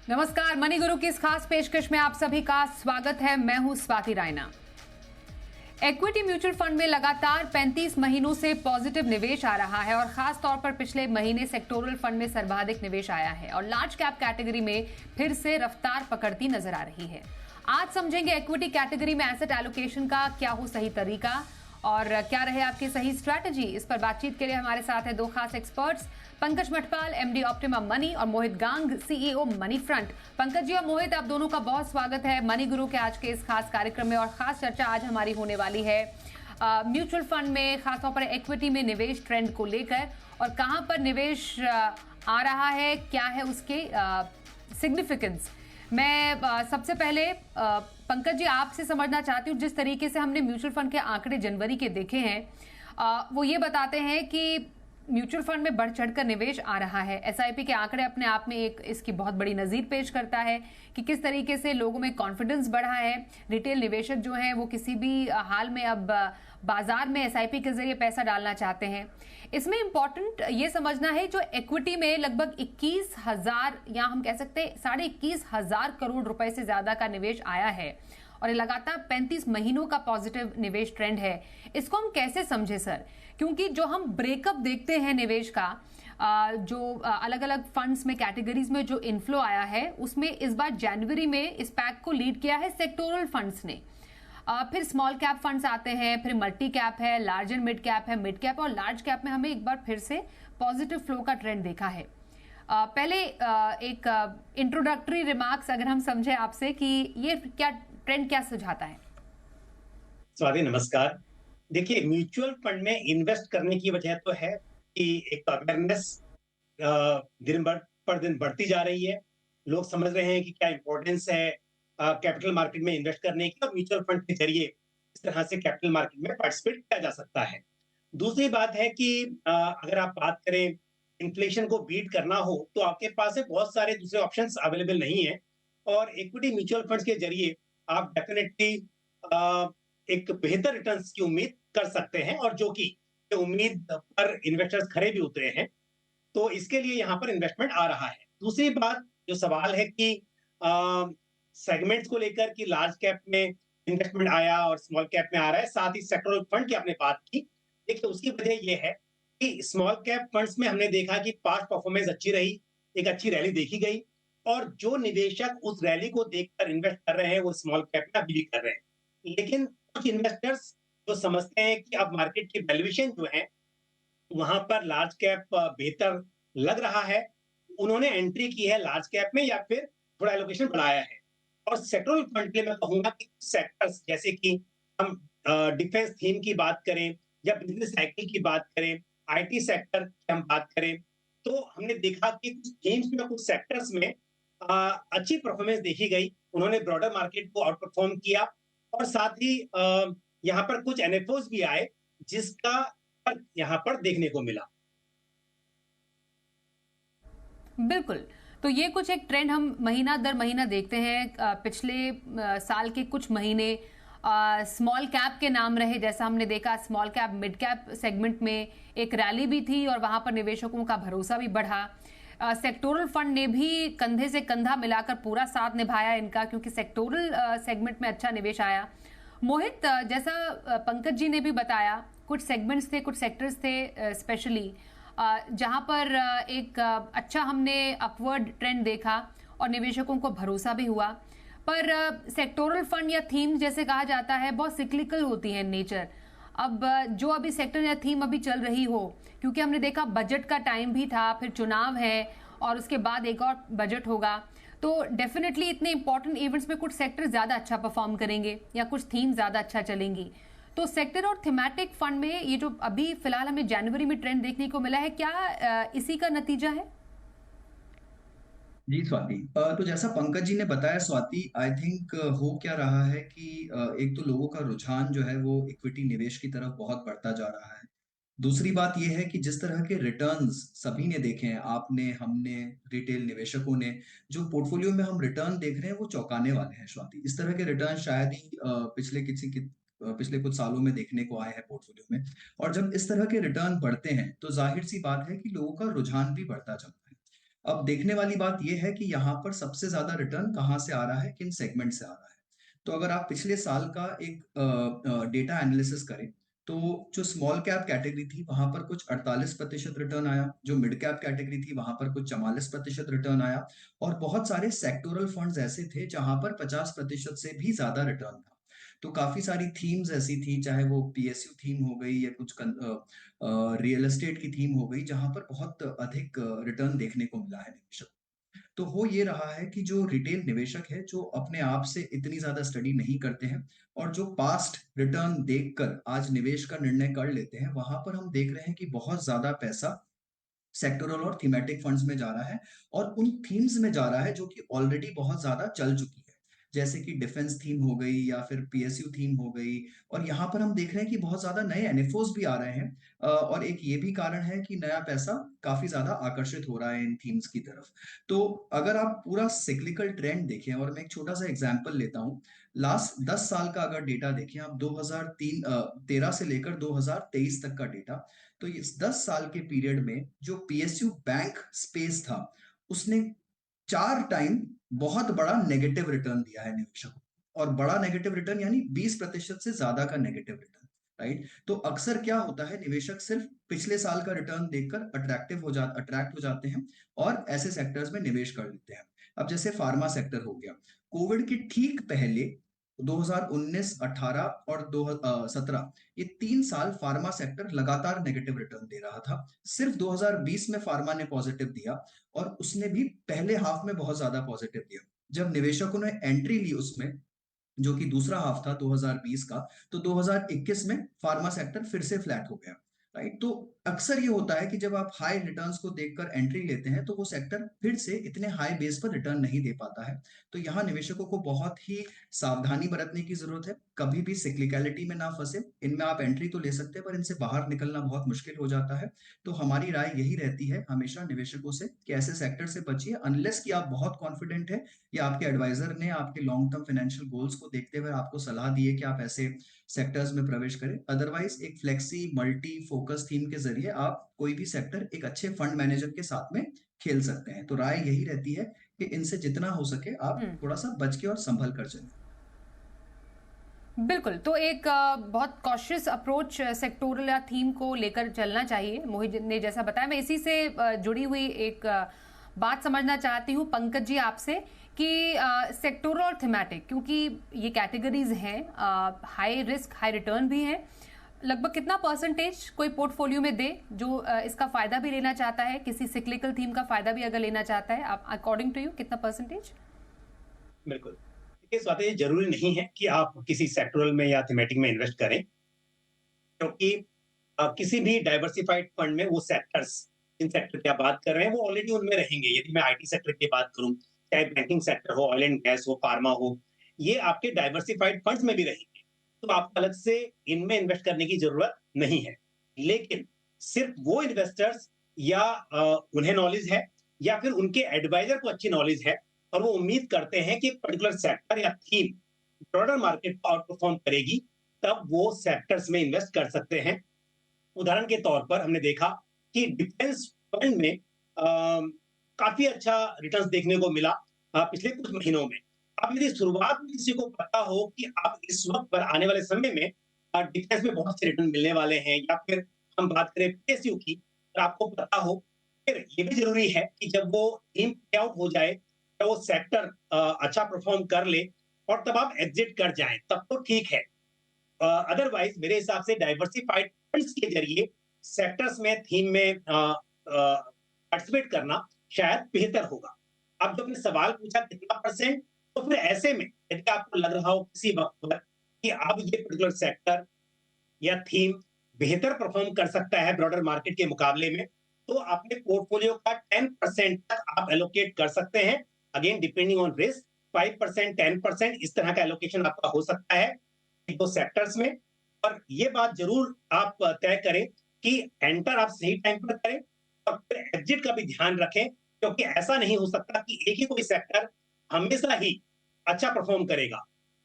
नमस्कार। मनी गुरु की इस खास पेशकश में आप सभी का स्वागत है। मैं हूं Swati Raina. Equity mutual fund में लगातार 35 महीनों से पॉजिटिव निवेश आ रहा है और खास तौर पर पिछले महीने सेक्टोरल फंड में सर्वाधिक निवेश आया है और लार्ज कैप कैटेगरी में फिर से रफ्तार पकड़ती नजर आ रही है। आज समझेंगे इक्विटी कैटेगरी में एसेट एलोकेशन का क्या हो सही तरीका और क्या रहे आपकी सही स्ट्रैटेजी। इस पर बातचीत के लिए हमारे साथ है दो खास experts, Pankaj Matpal MD Optima Money और Mohit Gang CEO Money Front. Pankaj ji और मोहित, आप दोनों का बहुत स्वागत है मनी गुरु के आज के इस खास कार्यक्रम में। और खास चर्चा आज हमारी होने वाली है म्यूचुअल फंड में, खासतौर पर इक्विटी में निवेश ट्रेंड को लेकर और कहां पर निवेश आ रहा है, क्या है उसके सिग्निफिकेंस। मैं सबसे पहले पंकज जी आपसे समझना चाहती हूँ, जिस तरीके से हमने म्यूचुअल फंड के आंकड़े जनवरी के देखे हैं वो ये बताते हैं कि म्यूचुअल फंड में बढ़ चढ़कर निवेश आ रहा है। एसआईपी के आंकड़े अपने आप में एक इसकी बहुत बड़ी नजीर पेश करता है कि किस तरीके से लोगों में कॉन्फिडेंस बढ़ा है। रिटेल निवेशक जो हैं वो किसी भी हाल में अब बाजार में एसआईपी के जरिए पैसा डालना चाहते हैं। इसमें इंपॉर्टेंट ये समझना है जो इक्विटी में लगभग 21,000 या हम कह सकते हैं 21,500 करोड़ रुपए से ज्यादा का निवेश आया है और लगातार 35 महीनों का पॉजिटिव निवेश ट्रेंड है। इसको हम कैसे समझे सर? क्योंकि जो हम ब्रेकअप देखते हैं निवेश का, जो अलग अलग फंड्स में कैटेगरीज में जो इनफ्लो आया है, उसमें इस बार जनवरी में इस पैक को लीड किया है सेक्टोरल फंड्स ने। फिर स्मॉल कैप फंड्स आते हैं, फिर मल्टी कैप है, लार्ज एंड मिड कैप है, मिड कैप और लार्ज कैप में हमें एक बार फिर से पॉजिटिव फ्लो का ट्रेंड देखा है। पहले एक इंट्रोडक्टरी रिमार्क्स अगर हम समझे आपसे कि ये क्या ट्रेंड क्या सुझाता है। स्वाति नमस्कार। देखिए, म्यूचुअल फंड में इन्वेस्ट करने की वजह तो है कि एक अवेयरनेस दिन भर पर दिन बढ़ती जा रही है। लोग समझ रहे हैं कि क्या इंपॉर्टेंस है कैपिटल मार्केट में इन्वेस्ट करने की और म्यूचुअल फंड के जरिए इस तरह से कैपिटल मार्केट में पार्टिसिपेट किया जा सकता है। दूसरी बात है कि अगर आप बात करें इन्फ्लेशन को बीट करना हो तो आपके पास है बहुत सारे दूसरे ऑप्शंस अवेलेबल नहीं है और इक्विटी म्यूचुअल फंड्स के जरिए आप डेफिनेटली एक बेहतर रिटर्न्स की उम्मीद कर सकते हैं और जो कि उम्मीद पर इन्वेस्टर्स खरे भी उतरे हैं। तो इसके लिए यहाँ पर इन्वेस्टमेंट आ रहा है। दूसरी बात जो सवाल है कि सेगमेंट्स को लेकर कि लार्ज कैप में इन्वेस्टमेंट आया और स्मॉल कैप में आ रहा है, साथ ही सेक्टरल फंड की आपने बात की। देखिए, उसकी वजह ये है कि स्मॉल कैप फंड्स में हमने देखा कि पास्ट परफॉर्मेंस अच्छी रही, एक अच्छी रैली देखी गई और जो निवेशक उस रैली को देखकर इन्वेस्ट कर रहे हैं वो स्मॉल कैप में अभी भी कर रहे हैं। लेकिन कुछ इन्वेस्टर्स जो समझते हैं कि अब मार्केट की वैल्यूएशन जो है वहां पर लार्ज कैप बेहतर लग रहा है, उन्होंने एंट्री की है लार्ज कैप में या फिर थोड़ा एलोकेशन बढ़ाया है। और सेक्टरल फंड के लिए मैं कहूंगा कि सेक्टर्स जैसे कि हम डिफेंस थीम की बात करें या बिजनेस साइकिल की बात करें, आईटी सेक्टर की हम बात करें, तो हमने देखा कि कुछ थीम्स में कुछ सेक्टर्स में अच्छी परफॉर्मेंस देखी गई। उन्होंने ब्रॉडर मार्केट को आउट परफॉर्म किया और साथ ही यहाँ पर कुछ एनएफओस भी आए जिसका यहाँ पर देखने को मिला। बिल्कुल। तो ये कुछ एक ट्रेंड हम महीना दर महीना देखते हैं। पिछले साल के कुछ महीने स्मॉल कैप के नाम रहे, जैसा हमने देखा small cap mid cap segment में एक रैली भी थी और वहां पर निवेशकों का भरोसा भी बढ़ा। सेक्टोरल फंड ने भी कंधे से कंधा मिलाकर पूरा साथ निभाया इनका, क्योंकि सेक्टोरल सेगमेंट में अच्छा निवेश आया। मोहित, जैसा पंकज जी ने भी बताया, कुछ सेगमेंट्स थे, कुछ सेक्टर्स थे स्पेशली जहां पर एक अच्छा हमने अपवर्ड ट्रेंड देखा और निवेशकों को भरोसा भी हुआ। पर सेक्टोरल फंड या थीम जैसे कहा जाता है बहुत सिक्लिकल होती है नेचर। अब जो अभी सेक्टर या थीम अभी चल रही हो, क्योंकि हमने देखा बजट का टाइम भी था, फिर चुनाव है और उसके बाद एक और बजट होगा, तो डेफिनेटली इतने इंपॉर्टेंट इवेंट्स में कुछ सेक्टर ज्यादा अच्छा परफॉर्म करेंगे या कुछ थीम ज्यादा अच्छा चलेंगी। तो सेक्टर और थीमेटिक फंड में ये जो अभी फिलहाल हमें जनवरी में ट्रेंड देखने को मिला है, क्या इसी का नतीजा है? जी स्वाति, तो जैसा पंकज जी ने बताया स्वाति, आई थिंक हो क्या रहा है कि एक तो लोगों का रुझान जो है वो इक्विटी निवेश की तरफ बहुत बढ़ता जा रहा है। दूसरी बात यह है कि जिस तरह के रिटर्न्स सभी ने देखे हैं, आपने, हमने, रिटेल निवेशकों ने, जो पोर्टफोलियो में हम रिटर्न देख रहे हैं वो चौंकाने वाले हैं स्वाति। इस तरह के रिटर्न शायद ही पिछले कुछ सालों में देखने को आए हैं पोर्टफोलियो में। और जब इस तरह के रिटर्न बढ़ते हैं तो जाहिर सी बात है कि लोगों का रुझान भी बढ़ता चलता है। अब देखने वाली बात ये है कि यहाँ पर सबसे ज़्यादा रिटर्न कहाँ से आ रहा है, किन सेगमेंट से आ रहा है। तो अगर आप पिछले साल का एक डेटा एनालिसिस करें, तो जो स्मॉल कैप कैटेगरी थी, वहाँ पर कुछ 48% रिटर्न आया, जो मिड कैप कैटेगरी थी, वहाँ पर कुछ 44% रिटर्न आया और बहुत सारे सेक्टोरल फंड्स ऐसे थे, जहाँ पर 50% से भी ज़्यादा रिटर्न था। तो काफ़ी सारी थीम्स ऐसी थी, चाहे वो पीएसयू थीम हो गई या कुछ रियल एस्टेट की थीम हो गई, जहाँ पर बहुत अधिक रिटर्न देखने को मिला है निवेशक। तो हो ये रहा है कि जो रिटेल निवेशक है, जो अपने आप से इतनी ज़्यादा स्टडी नहीं करते हैं और जो पास्ट रिटर्न देखकर आज निवेश का निर्णय कर लेते हैं, वहाँ पर हम देख रहे हैं कि बहुत ज़्यादा पैसा सेक्टोरल और थीमेटिक फंड्स में जा रहा है और उन थीम्स में जा रहा है जो कि ऑलरेडी बहुत ज़्यादा चल चुकी है। जैसे कि डिफेंस थीम हो गई या फिर पीएसयू थीम हो गई और यहाँ पर हम देख रहे हैं कि बहुत ज़्यादा नए एनएफओस भी आ रहे हैं और एक ये भी कारण है कि नया पैसा काफ़ी ज़्यादा आकर्षित हो रहा है इन थीम्स की तरफ। तो अगर आप पूरा साइक्लिकल ट्रेंड देखें और मैं एक छोटा-सा एग्जांपल लेता हूँ। लास्ट 10 साल का अगर डेटा देखें आप 13 से लेकर 2023 तक का डेटा, तो इस 10 साल के पीरियड में जो पीएसयू बैंक स्पेस था, उसने 4 टाइम बहुत बड़ा नेगेटिव रिटर्न दिया है निवेशकों को और बड़ा नेगेटिव रिटर्न यानी 20% से ज़्यादा का नेगेटिव रिटर्न, राइट? तो अक्सर क्या होता है निवेशक सिर्फ पिछले साल का रिटर्न देखकर अट्रैक्ट हो जाते हैं और ऐसे सेक्टर्स में निवेश कर लेते हैं। अब जैसे फार्मा सेक्टर हो गया, कोविड के ठीक पहले 2019, 18 और 17 ये 3 साल फार्मा सेक्टर लगातार नेगेटिव रिटर्न दे रहा था। सिर्फ 2020 में फार्मा ने पॉजिटिव दिया और उसने भी पहले हाफ में बहुत ज्यादा पॉजिटिव दिया। जब निवेशकों ने एंट्री ली उसमें, जो कि दूसरा हाफ था 2020 का, तो 2021 में फार्मा सेक्टर फिर से फ्लैट हो गया, राइट? तो अक्सर ये होता है कि जब आप हाई रिटर्न्स को देखकर एंट्री लेते हैं, तो वो सेक्टर फिर से इतने हाई बेस पर रिटर्न नहीं दे पाता है। तो यहाँ निवेशकों को बहुत ही सावधानी बरतने की जरूरत है, कभी भी सिक्लिकलिटी में ना फंसे। इनमें आप एंट्री तो ले सकते हैं, पर इनसे बाहर निकलना बहुत मुश्किल हो जाता है। तो हमारी राय यही रहती है हमेशा निवेशकों से कि ऐसे सेक्टर से बचिए, अनलेस कि आप बहुत कॉन्फिडेंट है या आपके एडवाइजर ने आपके लॉन्ग टर्म फाइनेंशियल गोल्स को देखते हुए आपको सलाह दी है कि आप ऐसे सेक्टर्स में प्रवेश करें। अदरवाइज एक फ्लेक्सी मल्टी फोकस थीम के जरिए आप कोई भी सेक्टर एक अच्छे फंड मैनेजर के साथ में खेल सकते हैं। तो राय यही रहती है कि इनसे जितना हो सके आप थोड़ा सा बच के और संभल कर चलें। बिल्कुल, तो एक बहुत कॉशियस अप्रोच सेक्टोरल या थीम को लेकर चलना चाहिए। मोहित ने जैसा बताया, मैं इसी से जुड़ी हुई एक बात समझना चाहती हूँ पंकज जी आपसे कि सेक्टोरल और थीमेटिक, क्योंकि ये कैटेगरीज हैं, हाई रिस्क हाई रिटर्न भी हैं, लगभग कितना परसेंटेज कोई पोर्टफोलियो में दे जो इसका फायदा भी लेना चाहता है, किसी सिक्लिकल थीम का फायदा भी अगर लेना चाहता है, आप अकॉर्डिंग टू यू कितना परसेंटेज? बिल्कुल। देखिए स्वाति, ये जरूरी नहीं है कि आप किसी सेक्टरल में या थीमेटिक में इन्वेस्ट करें, क्योंकि किसी भी डाइवर्सिफाइड फंड में वो सेक्टर्स, जिन सेक्टर की आप बात कर रहे हैं, वो ऑलरेडी उनमें रहेंगे। यदि मैं आईटी सेक्टर की बात करूं, चाहे बैंकिंग सेक्टर हो, ऑयल एंड गैस हो, फार्मा हो, ये आपके डाइवर्सिफाइड फंड्स में भी रहेंगे। तो आपको अलग से इनमें इन्वेस्ट करने की जरूरत नहीं है। लेकिन सिर्फ वो इन्वेस्टर्स या उन्हें नॉलेज है या फिर उनके एडवाइजर को अच्छी नॉलेज है और वो उम्मीद करते हैं कि पर्टिकुलर सेक्टर या थीम ब्रॉडर मार्केट को आउट परफॉर्म करेगी, तब वो सेक्टर्स में इन्वेस्ट कर सकते हैं। उदाहरण के तौर पर हमने देखा कि डिफेंस फंड में काफी अच्छा रिटर्न्स देखने को मिला पिछले कुछ महीनों में। अब यदि शुरुआत में किसी को पता हो कि आप इस वक्त पर आने वाले समय में डिफेंस में बहुत से रिटर्न मिलने वाले हैं, या फिर हम बात करें पीएसयू की, और आपको पता हो, फिर ये भी जरूरी है कि जब वो टीम पे आउट हो जाए, तो वो सेक्टर अच्छा परफॉर्म कर ले और तब आप एग्जिट कर जाएं, तब तो ठीक है। अदरवाइज मेरे हिसाब से डाइवर्सिफाइड फंड्स के जरिए सेक्टर्स में, थीम में पार्टिसिपेट करना शायद बेहतर होगा। अब जब आपने सवाल पूछा कितना परसेंट, तो फिर ऐसे में यदि आपको लग रहा हो किसी वक्त पर कि अब ये पर्टिकुलर सेक्टर या थीम बेहतर परफॉर्म कर सकता है ब्रॉडर मार्केट के मुकाबले में, तो अपने पोर्टफोलियो का 10% तक आप एलोकेट कर सकते हैं। अगेन डिपेंडिंग ऑन रिस्क, 5%, 10% इस तरह का एलोकेशन आपका हो सकता है दो सेक्टर्स में। और ये बात जरूर आप तय करें कि एंटर आप सही टाइम पर करें और फिर एग्जिट का भी ध्यान रखें, क्योंकि ऐसा नहीं हो सकता कि एक ही कोई सेक्टर हमेशा ही अच्छा परफॉर्म करेगा।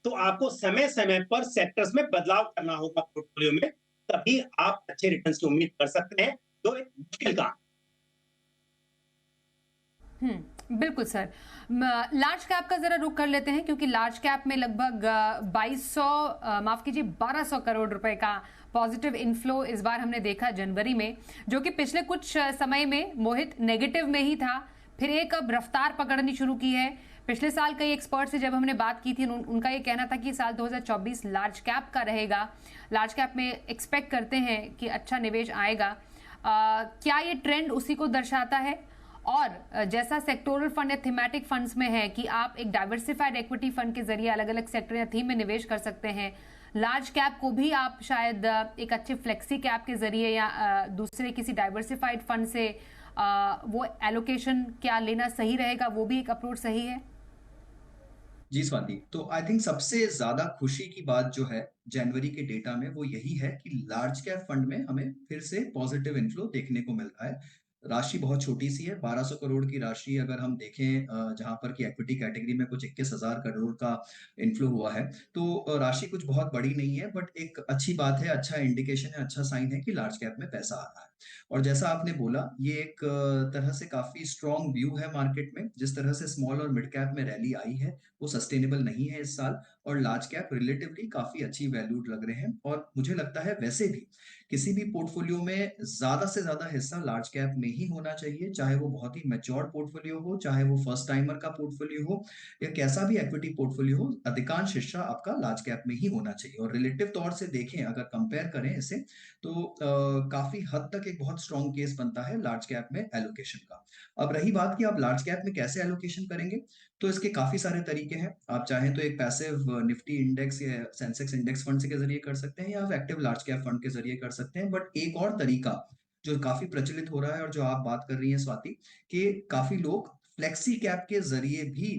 तो आपको समय समय पर सेक्टर्स में बदलाव करना होगा पोर्टफोलियो में, तभी आप अच्छे रिटर्न्स की उम्मीद कर सकते हैं, जो एक मुश्किल काम। बिल्कुल सर। लार्ज कैप का जरा रुख कर लेते हैं, क्योंकि लार्ज कैप में लगभग 2200 माफ कीजिए 1200 करोड़ रुपए का पॉजिटिव इनफ्लो इस बार हमने देखा जनवरी में, जो कि पिछले कुछ समय में मोहित नेगेटिव में ही था, फिर एक अब रफ्तार पकड़नी शुरू की है। पिछले साल कई एक्सपर्ट से जब हमने बात की थी, उनका ये कहना था कि साल 2024 लार्ज कैप का रहेगा। लार्ज कैप में एक्सपेक्ट करते हैं कि अच्छा निवेश आएगा। क्या ये ट्रेंड उसी को दर्शाता है? और जैसा सेक्टोरल फंड या थीमेटिक फंड्स में है कि आप एक डाइवर्सिफाइड इक्विटी फंड के जरिए अलग अलग सेक्टर या थीम में निवेश कर सकते हैं, लार्ज कैप को भी आप शायद एक अच्छे फ्लेक्सी कैप के जरिए या दूसरे किसी डाइवर्सिफाइड फंड से वो एलोकेशन क्या लेना सही रहेगा, वो भी एक अप्रोच सही है? जी स्वाति, तो आई थिंक सबसे ज्यादा खुशी की बात जो है जनवरी के डेटा में वो यही है कि लार्ज कैप फंड में हमें फिर से पॉजिटिव इनफ्लो देखने को मिल रहा है। राशि बहुत छोटी सी है, 1200 करोड़ की राशि अगर हम देखें, जहां पर कि इक्विटी कैटेगरी में कुछ 21,000 करोड़ का इनफ्लो हुआ है, तो राशि कुछ बहुत बड़ी नहीं है, बट एक अच्छी बात है, अच्छा इंडिकेशन है, अच्छा साइन है कि लार्ज कैप में पैसा आ रहा है। और जैसा आपने बोला, ये एक तरह से काफी स्ट्रॉन्ग व्यू है मार्केट में। जिस तरह से स्मॉल और मिड कैप में रैली आई है वो सस्टेनेबल नहीं है इस साल, और लार्ज कैप रिलेटिवली काफी अच्छी वैल्यूड लग रहे हैं। और मुझे लगता है वैसे भी किसी भी पोर्टफोलियो में ज्यादा से ज्यादा हिस्सा लार्ज कैप में ही होना चाहिए, चाहे वो बहुत ही मैच्योर पोर्टफोलियो हो, चाहे वो फर्स्ट टाइमर का पोर्टफोलियो हो, या कैसा भी इक्विटी पोर्टफोलियो हो, अधिकांश हिस्सा आपका लार्ज कैप में ही होना चाहिए। और रिलेटिव तौर से देखें, अगर कंपेयर करें इसे, तो काफी हद तक एक बहुत स्ट्रॉन्ग केस बनता है लार्ज कैप में एलोकेशन का। अब रही बात कि आप लार्ज कैप में कैसे एलोकेशन करेंगे, तो इसके काफी सारे तरीके हैं। आप चाहें तो एक पैसिव निफ्टी इंडेक्स या सेंसेक्स इंडेक्स फंड के जरिए कर सकते हैं, या आप एक्टिव लार्ज कैप फंड के जरिए कर सकते हैं। बट एक और तरीका जो काफी प्रचलित हो रहा है और जो आप बात कर रही हैं स्वाति, कि काफी लोग फ्लेक्सी कैप के जरिए भी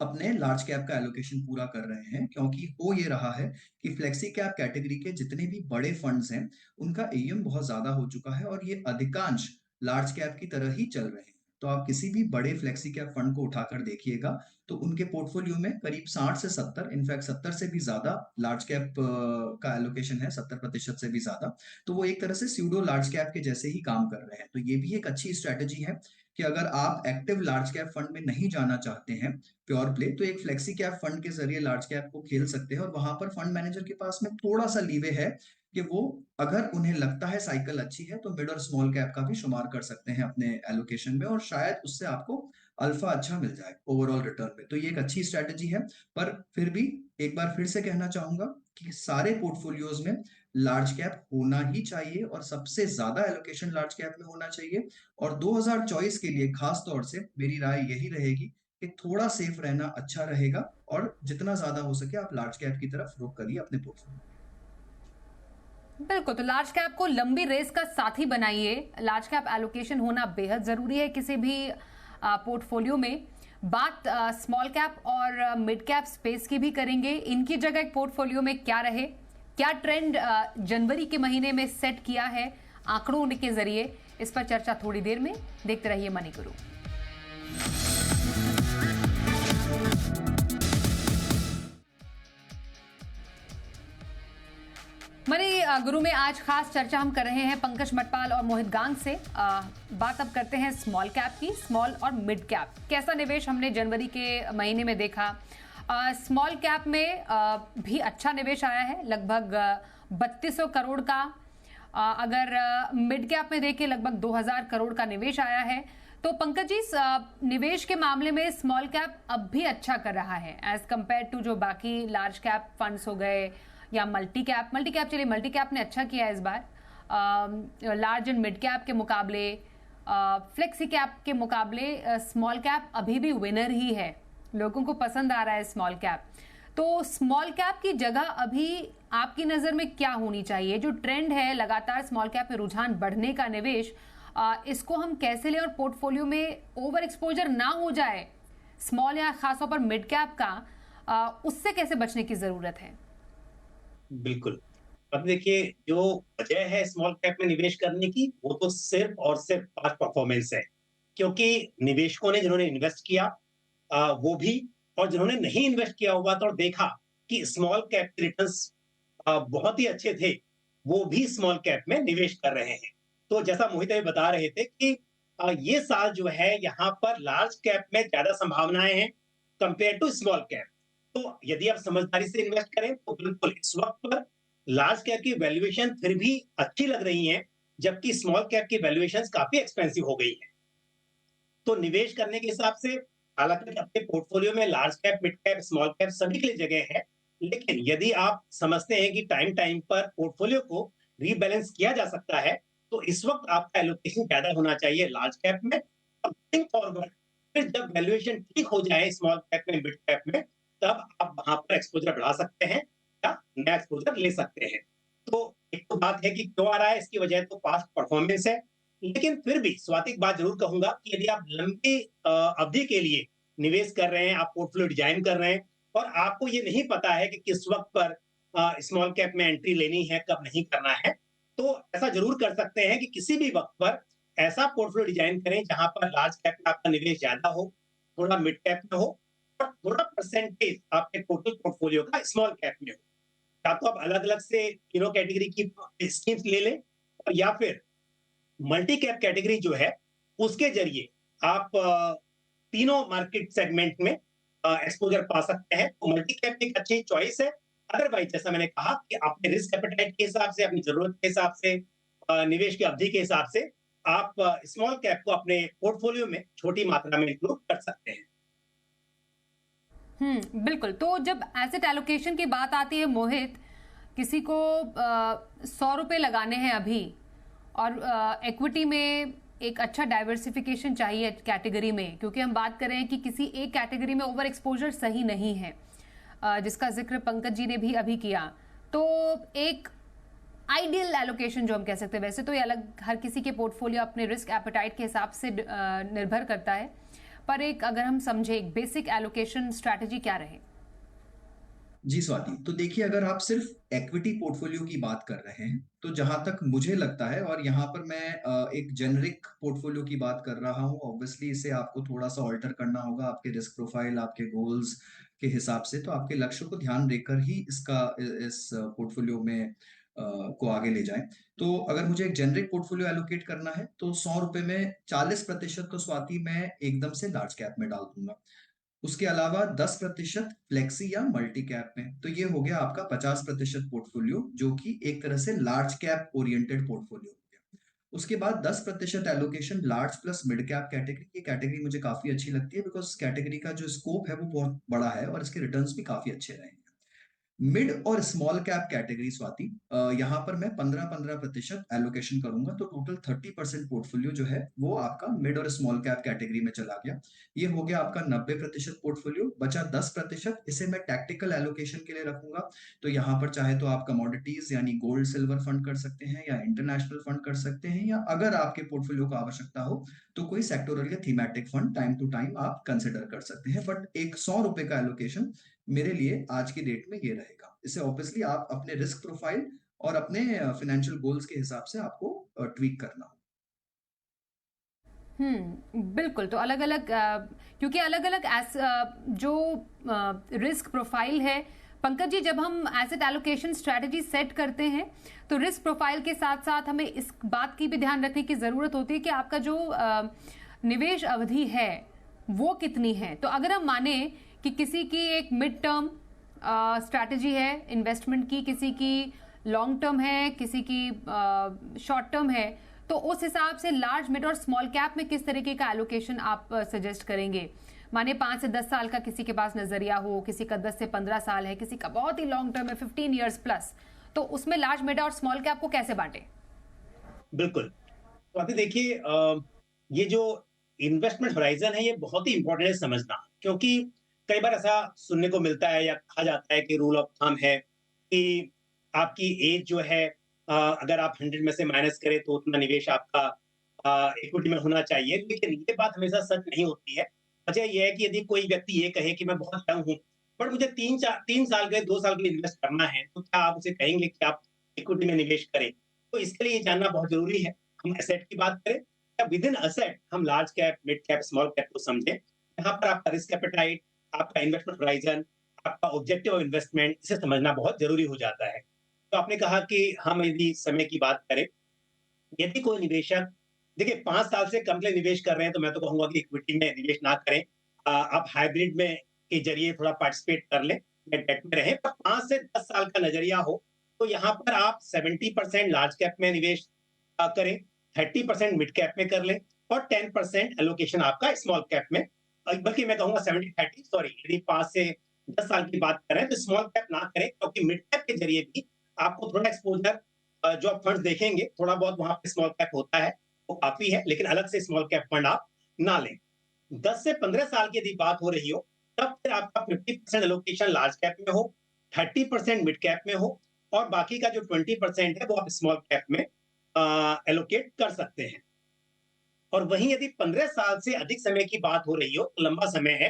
अपने लार्ज कैप का एलोकेशन पूरा कर रहे हैं, क्योंकि हो ये रहा है कि फ्लेक्सी कैप कैटेगरी के जितने भी बड़े फंड्स हैं उनका एयूएम बहुत ज्यादा हो चुका है, और ये अधिकांश लार्ज कैप की तरह ही चल रहे हैं। तो आप किसी भी बड़े फ्लेक्सी कैप फंड को उठाकर देखिएगा, तो उनके पोर्टफोलियो में करीब 60 से 70, इनफैक्ट 70 से भी ज्यादा लार्ज कैप का एलोकेशन है, 70% से भी ज्यादा। तो वो एक तरह से स्यूडो लार्ज कैप के जैसे ही काम कर रहे हैं। तो ये भी एक अच्छी स्ट्रेटेजी है कि अगर आप एक्टिव लार्ज कैप फंड में नहीं जाना चाहते हैं प्योर प्ले, तो एक फ्लेक्सी कैप फंड के जरिए लार्ज कैप को खेल सकते हैं। और वहां पर फंड मैनेजर के पास में थोड़ा सा लीवे है कि वो, अगर उन्हें लगता है साइकिल अच्छी है, तो मिड और स्मॉल कैप का भी शुमार कर सकते हैं अपने एलोकेशन में, और शायद उससे आपको अल्फा अच्छा मिल जाए ओवरऑल रिटर्न में। तो ये एक अच्छी स्ट्रेटेजी है। पर फिर भी एक बार फिर से कहना चाहूंगा कि सारे पोर्टफोलियोज में लार्ज कैप होना ही चाहिए, और सबसे ज्यादा एलोकेशन लार्ज कैप में होना चाहिए। और 2024 के लिए खास तौर से मेरी राय यही रहेगी कि थोड़ा सेफ रहना अच्छा रहेगा, और जितना ज्यादा हो सके आप लार्ज कैप की तरफ रुख करिए अपने पोर्टफोलियो। बिल्कुल, तो लार्ज कैप को लंबी रेस का साथी बनाइए। लार्ज कैप एलोकेशन होना बेहद जरूरी है किसी भी पोर्टफोलियो में। बात स्मॉल कैप और मिड कैप स्पेस की भी करेंगे। इनकी जगह एक पोर्टफोलियो में क्या रहे, क्या ट्रेंड जनवरी के महीने में सेट किया है आंकड़ों के जरिए, इस पर चर्चा थोड़ी देर में। देखते रहिए मनी गुरु। मनी गुरु में आज खास चर्चा हम कर रहे हैं पंकज मटपाल और मोहित गांग से। बात अब करते हैं स्मॉल कैप की। स्मॉल और मिड कैप कैसा निवेश हमने जनवरी के महीने में देखा। स्मॉल कैप में भी अच्छा निवेश आया है, लगभग 3200 करोड़ का। अगर मिड कैप में देखें लगभग 2000 करोड़ का निवेश आया है। तो पंकज जी, निवेश के मामले में स्मॉल कैप अब भी अच्छा कर रहा है एज कंपेयर टू जो बाकी लार्ज कैप फंड्स हो गए या मल्टी कैप। चलिए मल्टी कैप ने अच्छा किया इस बार लार्ज एंड मिड कैप के मुकाबले। फ्लेक्सी कैप के मुकाबले स्मॉल कैप अभी भी विनर ही है, लोगों को पसंद आ रहा है स्मॉल कैप। तो स्मॉल कैप की जगह अभी आपकी नजर में क्या होनी चाहिए? जो ट्रेंड है लगातार स्मॉल कैप में रुझान बढ़ने का निवेश, इसको हम कैसे लें और पोर्टफोलियो में ओवर एक्सपोजर ना हो जाए स्मॉल या खासतौर पर मिड कैप का, उससे कैसे बचने की जरूरत है? बिल्कुल। अब देखिए, जो वजह है स्मॉल कैप में निवेश करने की, वो तो सिर्फ और सिर्फ पास्ट परफॉर्मेंस है। क्योंकि निवेशकों ने, जिन्होंने इन्वेस्ट किया वो भी, और जिन्होंने नहीं इन्वेस्ट किया हुआ तो और देखा कि स्मॉल कैप के रिटर्न्स बहुत ही अच्छे थे, वो भी स्मॉल कैप में निवेश कर रहे हैं। तो जैसा मोहित अभी बता रहे थे कि ये साल जो है यहाँ पर लार्ज कैप में ज्यादा संभावनाएं हैं कंपेयर टू स्मॉल कैप। तो यदि आप समझदारी से इन्वेस्ट करें तो बिल्कुल इस वक्त पर लार्ज कैप की वैल्यूएशन फिर भी अच्छी लग रही है, जबकि स्मॉल कैप की वैल्यूएशन काफी एक्सपेंसिव हो गई है। तो निवेश करने के हिसाब से हालांकि अपने पोर्टफोलियो में large cap, mid cap, small cap सभी के लिए जगह है, लेकिन यदि आप समझते हैं कि टाइम टाइम पर पोर्टफोलियो को रीबैलेंस किया जा सकता है, तो इस वक्त आपका एलोकेशन ज्यादा होना चाहिए लार्ज कैप में। और गोइंग फॉरवर्ड फिर जब वैल्यूएशन ठीक हो जाए स्मॉल कैप में, मिड कैप में, तब आप वहां पर एक्सपोजर बढ़ा सकते हैं या नया एक्सपोजर ले सकते हैं। तो एक तो बात है कि क्यों आ रहा है, इसकी वजह तो पास्ट परफॉर्मेंस है। लेकिन फिर भी स्वाति एक बात जरूर कहूंगा कि यदि आप लंबी अवधि के लिए निवेश कर रहे हैं, आप पोर्टफोलियो डिजाइन कर रहे हैं और आपको ये नहीं पता है कि किस वक्त पर स्मॉल कैप में एंट्री लेनी है, कब नहीं करना है, तो ऐसा जरूर कर सकते हैं कि किसी भी वक्त पर ऐसा पोर्टफोलियो डिजाइन करें जहां पर लार्ज कैप में आपका निवेश ज्यादा हो, थोड़ा मिड कैप में हो और थोड़ा परसेंटेज आपके टोटल पोर्टफोलियो का स्मॉल कैप में हो। या तो आप अलग अलग से तीनों कैटेगरी की स्कीम्स ले लें, और या फिर मल्टी कैप कैटेगरी जो है उसके जरिए आप तीनों मार्केट सेगमेंट में एक्सपोजर पा सकते हैं। तो मल्टी कैप एक अच्छी चॉइस है। अदरवाइज जैसा मैंने कहा कि अपने रिस्क एपेटाइट के हिसाब से, अपनी जरूरत के हिसाब से, निवेश की अवधि के हिसाब से आप स्मॉल कैप को अपने पोर्टफोलियो में छोटी मात्रा में इंक्लूड कर सकते हैं। बिल्कुल। तो जब एसेट एलोकेशन की बात आती है मोहित, किसी को 100 रुपए लगाने हैं अभी और इक्विटी में एक अच्छा डाइवर्सिफिकेशन चाहिए कैटेगरी में, क्योंकि हम बात कर रहे हैं कि किसी एक कैटेगरी में ओवर एक्सपोजर सही नहीं है, जिसका जिक्र पंकज जी ने भी अभी किया। तो एक आइडियल एलोकेशन जो हम कह सकते हैं, वैसे तो ये अलग हर किसी के पोर्टफोलियो अपने रिस्क एपेटाइट के हिसाब से निर्भर करता है, पर एक अगर हम समझे एक बेसिक एलोकेशन स्ट्रैटेजी क्या रहे? जी स्वाति, तो देखिए अगर आप सिर्फ इक्विटी पोर्टफोलियो की बात कर रहे हैं, तो जहां तक मुझे लगता है, और यहाँ पर मैं एक जेनरिक पोर्टफोलियो की बात कर रहा हूँ, ऑब्वियसली इसे आपको थोड़ा सा ऑल्टर करना होगा आपके रिस्क प्रोफाइल, आपके गोल्स के हिसाब से, तो आपके लक्ष्य को ध्यान देकर ही इस पोर्टफोलियो में को आगे ले जाएं। तो अगर मुझे एक जेनरिक पोर्टफोलियो एलोकेट करना है तो 100 रुपए में 40% तो स्वाति मैं एकदम से लार्ज कैप में डाल दूंगा। उसके अलावा 10% फ्लेक्सी या मल्टी कैप में, तो ये हो गया आपका 50% पोर्टफोलियो, जो कि एक तरह से लार्ज कैप ओरिएंटेड पोर्टफोलियो हो गया। उसके बाद 10% allocation large plus mid cap category. ये कैटेगरी मुझे काफी अच्छी लगती है बिकॉज कैटेगरी का जो स्कोप है वो बहुत बड़ा है और इसके रिटर्न्स भी काफी अच्छे रहेंगे। मिड और स्मॉल कैप कैटेगरी स्वाति, यहाँ पर मैं 15-15% एलोकेशन करूंगा, तो टोटल 30% पोर्टफोलियो जो है वो आपका मिड और स्मॉल कैप कैटेगरी में चला गया। ये हो गया आपका 90% पोर्टफोलियो। बचा 10%, इसे मैं टैक्टिकल एलोकेशन के लिए रखूंगा। तो यहाँ पर चाहे तो आप कमोडिटीज यानी गोल्ड सिल्वर फंड कर सकते हैं, या इंटरनेशनल फंड कर सकते हैं, या अगर आपके पोर्टफोलियो को आवश्यकता हो तो कोई सेक्टोरल या thematic fund time to time आप कंसिडर कर सकते हैं। बट एक 100 रुपए का एलोकेशन मेरे लिए आज की डेट में ये रहेगा। इसे ऑब्वियसली आप अपने रिस्क प्रोफाइल और अपने फाइनेंशियल गोल्स के हिसाब से आपको ट्वीक करना हो। बिल्कुल। तो अलग अलग क्योंकि अलग अलग जो रिस्क प्रोफाइल है पंकज जी, जब हम एसेट एलोकेशन स्ट्रेटजी सेट करते हैं तो रिस्क प्रोफाइल के साथ साथ हमें इस बात की भी ध्यान रखने की जरूरत होती है कि आपका जो निवेश अवधि है वो कितनी है। तो अगर हम माने कि किसी की एक मिड टर्म स्ट्रैटेजी है इन्वेस्टमेंट की, किसी की लॉन्ग टर्म है, किसी की शॉर्ट टर्म है, तो उस हिसाब से लार्ज मिड और स्मॉल कैप में किस तरीके का एलोकेशन आप सजेस्ट करेंगे? माने 5 से 10 साल का किसी के पास नजरिया हो, किसी का 10 से 15 साल है, किसी का बहुत ही लॉन्ग टर्म है 15 इयर्स प्लस, तो उसमें लार्ज मिड और स्मॉल कैप को कैसे बांटे? बिल्कुल। तो अभी देखिए, ये जो इन्वेस्टमेंट होराइजन है ये बहुत ही इंपॉर्टेंट है समझना, क्योंकि कई बार ऐसा सुनने को मिलता है या कहा जाता है कि रूल ऑफ थंब है कि आपकी एज जो है, अगर आप 100 में से माइनस करें तो उतना निवेश आपका इक्विटी में होना चाहिए, लेकिन ये बात हमेशा सच नहीं होती है। वजह यह है कि यदि कोई व्यक्ति ये कहे कि मैं बहुत यंग हूँ बट मुझे 3 साल के 2 साल के लिए इन्वेस्ट करना है, तो क्या आप उसे कहेंगे कि आप इक्विटी में निवेश करें? तो इसके लिए ये जानना बहुत जरूरी है। हम एसेट की बात करें या विद इन एसेट हम large cap, mid cap, small cap को समझें। यहाँ पर आपका रिस्क एपेटाइट, आपका इन्वेस्टमेंट होराइजन, आपका ऑब्जेक्टिव ऑफ इन्वेस्टमेंट, इसे समझना बहुत जरूरी हो जाता है। तो आपने कहा कि हम यदि समय की बात करें, यदि कोई निवेशक देखिए 5 साल से कम के लिए निवेश कर रहे हैं तो मैं तो कहूँगा कि इक्विटी में निवेश ना करें। आप हाइब्रिड में के ज़रिए थोड़ा पार्टिसिपेट कर लें या डेट में रहें। पर 5 से 10 साल का नज़रिया हो तो यहाँ पर आप 70% लार्ज कैप में निवेश करें, 30% मिड कैप में कर लें और 10% एलोकेशन आपका स्मॉल कैप में, बल्कि मैं कहूँगा 70-30 सॉरी, यदि 5 से 10 साल की बात करें तो स्मॉल कैप ना करें, क्योंकि मिड कैप के ज़रिए भी आपको थोड़ा एक्सपोज़र जो आप फंड्स देखेंगे, थोड़ा बहुत वहाँ पे स्मॉल कैप होता है, वो काफ़ी है, लेकिन अलग से स्मॉल कैप फंड आप ना लें। 10 से 15 साल की यदि बात हो रही हो, तब फिर आपका 50% एलोकेशन लार्ज कैप में हो, 30% मिड कैप में हो और बाकी का जो 20% है वो आप स्मॉल कैप में एलोकेट कर सकते हैं। और वहीं यदि 15 साल से अधिक समय की बात हो रही हो, तो लंबा समय है,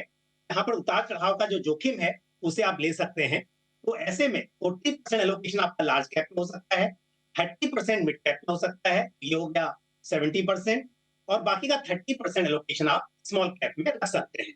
यहाँ पर उतार-चढ़ाव का जो जोखिम है, उसे आप ले सकते हैं। तो ऐसे में 40% एलोकेशन आपका लार्ज कैप में हो सकता है, 30% मिड कैप में हो सकता है, ये हो गया 70% और बाकी का 30% एलोकेशन आप स्मॉल कैप में रख सकते हैं।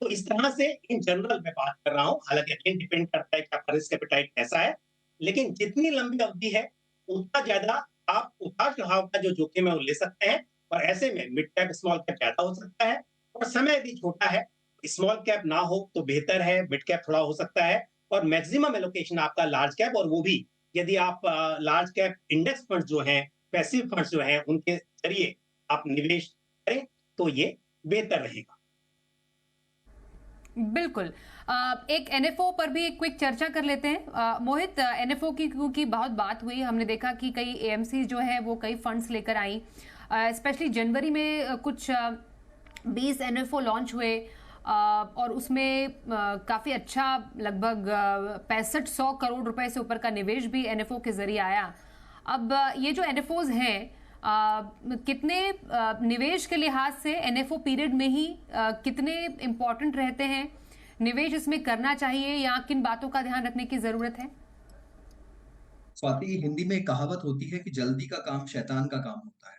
तो इस तरह से इन जनरल मैं बात कर रहा हूँ, हालाँकि अगेन डिपेंड करता है कि आपका रिस्क एपेटाइट कैसा है, लेकिन जितनी लंबी अवधि है, उतना ज़्यादा आप उतार-चढ़ाव का जो जोखिम है, वो ले सकते हैं और ऐसे में मिड कैप, स्मॉल कैप ज़्यादा हो सकता है और समय यदि छोटा है, स्मॉल कैप ना हो तो बेहतर है, मिड कैप थोड़ा हो सकता है और मैक्सिमम एलोकेशन आपका लार्ज कैप, और वो भी यदि आप लार्ज कैप इंडेक्स फंड्स जो हैं, पैसिव फंड्स जो हैं, उनके ज़रिए आप निवेश करें, तो ये बेहतर रहेगा। बिल्कुल। एक एनएफओ पर भी एक क्विक चर्चा कर लेते हैं। मोहित, एनएफओ की क्योंकि बहुत बात हुई, हमने देखा कि कई एएमसी जो है वो कई फंड्स लेकर आई, स्पेशली जनवरी में कुछ 20 एनएफओ लॉन्च हुए और उसमें काफ़ी अच्छा लगभग 6500 करोड़ रुपए से ऊपर का निवेश भी एनएफओ के जरिए आया। अब ये जो एनएफओज हैं, कितने निवेश के लिहाज से एनएफओ पीरियड में ही कितने इम्पोर्टेंट रहते हैं, निवेश इसमें करना चाहिए या किन बातों का ध्यान रखने की जरूरत है? स्वाति, हिंदी में एक कहावत होती है कि जल्दी का काम शैतान का काम होता है।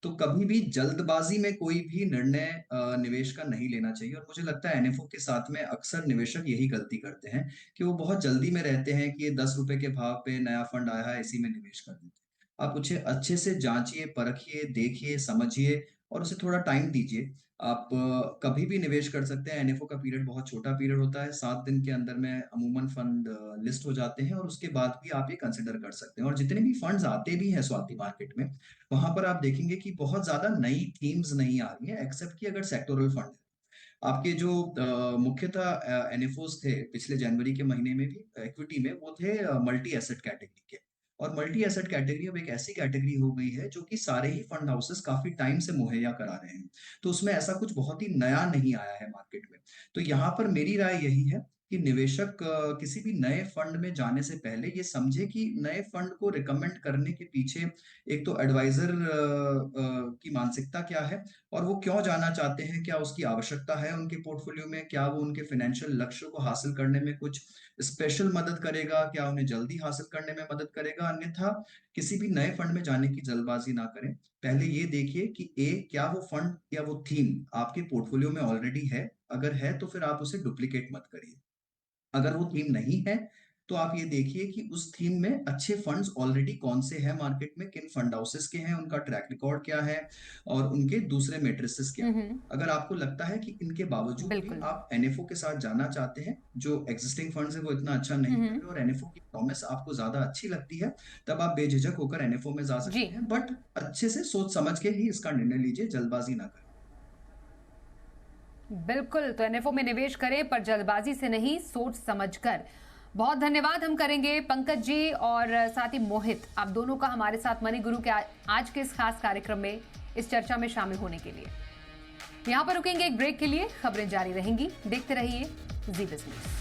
तो कभी भी जल्दबाजी में कोई भी निर्णय निवेश का नहीं लेना चाहिए और मुझे लगता है एनएफओ के साथ में अक्सर निवेशक यही गलती करते हैं कि वो बहुत जल्दी में रहते हैं कि ये 10 रुपए के भाव पे नया फंड आया है, इसी में निवेश कर देते हैं। आप उसे अच्छे से जांचिए, परखिए, देखिए, समझिए और उसे थोड़ा टाइम दीजिए। आप कभी भी निवेश कर सकते हैं। एनएफओ का पीरियड बहुत छोटा पीरियड होता है, 7 दिन के अंदर में अमूमन फंड लिस्ट हो जाते हैं और उसके बाद भी आप ये कंसिडर कर सकते हैं। और जितने भी फंड्स आते भी हैं स्वाति मार्केट में, वहां पर आप देखेंगे कि बहुत ज्यादा नई थीम्स नहीं आ रही हैं, एक्सेप्ट कि अगर सेक्टोरल फंड है। आपके जो मुख्यतः एनएफओस थे पिछले जनवरी के महीने में भी इक्विटी में, वो थे मल्टी एसेट कैटेगरी के। और मल्टी एसेट कैटेगरी अब एक ऐसी कैटेगरी हो गई है जो कि सारे ही फंड हाउसेस काफी टाइम से मुहैया करा रहे हैं। तो उसमें ऐसा कुछ बहुत ही नया नहीं आया है मार्केट में। तो यहाँ पर मेरी राय यही है कि निवेशक किसी भी नए फंड में जाने से पहले ये समझे कि नए फंड को रिकमेंड करने के पीछे एक तो एडवाइजर की मानसिकता क्या है और वो क्यों जाना चाहते हैं, क्या उसकी आवश्यकता है उनके पोर्टफोलियो में, क्या वो उनके फाइनेंशियल लक्ष्य को हासिल करने में कुछ स्पेशल मदद करेगा, क्या उन्हें जल्दी हासिल करने में मदद करेगा। अन्यथा किसी भी नए फंड में जाने की जल्दबाजी ना करें। पहले ये देखिए कि क्या वो फंड या वो थीम आपके पोर्टफोलियो में ऑलरेडी है। अगर है तो फिर आप उसे डुप्लीकेट मत करिए। अगर वो थीम नहीं है तो आप ये देखिए कि उस थीम में अच्छे फंड्स ऑलरेडी कौन से हैं मार्केट में, किन फंड हाउसेस के हैं, उनका ट्रैक रिकॉर्ड क्या है और उनके दूसरे मैट्रिसेस क्या है। अगर आपको लगता है कि इनके बावजूद भी बिल्कुल। आप एनएफओ के साथ जाना चाहते हैं, जो एक्जिस्टिंग फंड्स है वो इतना अच्छा नहीं कर रहे और एनएफओ की प्रॉमिस आपको ज्यादा अच्छी लगती है, तब आप बेझिझक होकर एनएफओ में जा सकते जी, हैं। बट अच्छे से सोच समझ के ही इसका निर्णय लीजिए, जल्दबाजी ना करें। बिल्कुल। तो एनएफओ में निवेश करें पर जल्दबाजी से नहीं, सोच समझकर। बहुत धन्यवाद हम करेंगे पंकज जी और साथ ही मोहित, आप दोनों का हमारे साथ मनी गुरु के आज के इस खास कार्यक्रम में इस चर्चा में शामिल होने के लिए। यहां पर रुकेंगे एक ब्रेक के लिए, खबरें जारी रहेंगी, देखते रहिए जी बिजनेस।